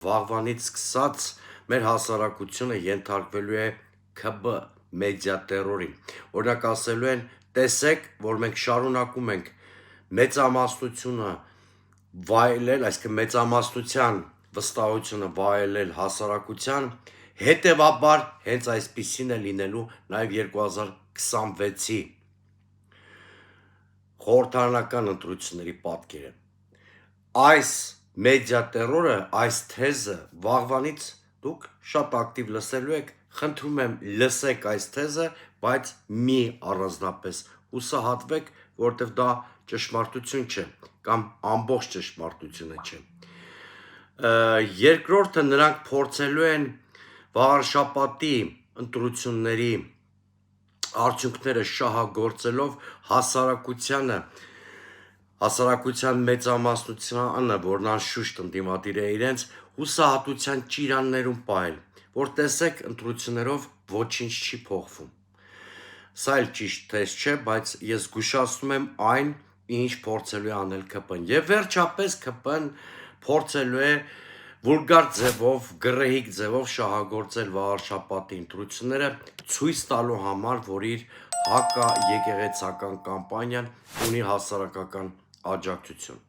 Վաղվանից սկսած մեր հասարակությունը ենթարկվելու է ՔԲ մեդիա տերորին։ Օրինակ ասելու են, տեսեք, որ մենք շարունակում ենք մեծամասնությունը վայելել, այսինքն մեծամասնության վստահությունը վայելել հասարակության, հետևաբար հենց այսպիսին է լինելու նաև 2026-ի խորհրդարանական ընտրությունների պատկերը։ Այս մեդիա տերորը, այս թեզը վաղվանից դուք շատ ակտիվ լսելու եք, խնդրում եմ լսեք այս թեզը, բայց մի առանձնապես հուսահատվեք, որովհետև դա ճշմարտություն չէ, կամ ամբողջ ճշմարտությունը չէ։ Երկրորդը նրանք փորձելու են վաղարշապատի ընտրությունների արդյունքները շահագործելով հասարակության մեծամասնությանը, որն անշուշտ ընդդիմադիր է իրենց, հուսահատության ճիրաններում պահել, որ տեսեք ընտրություններով ոչինչ չի փոխվում։ Սա էլ ճիշտ թեզ չէ, բայց ես զգուշացնում եմ այն, ինչ փորձելու է անել ՔՊ-ն։ Եվ վերջապես ՔՊ-ն փորձելու է վուլգար ձևով, գռեհիկ ձևով շահագործել վաղարշապատի ընտրությունները, ցույց տալու համար, որ իր հակաեկեղեցական կամպանիան ունի հասարակական աջակցություն։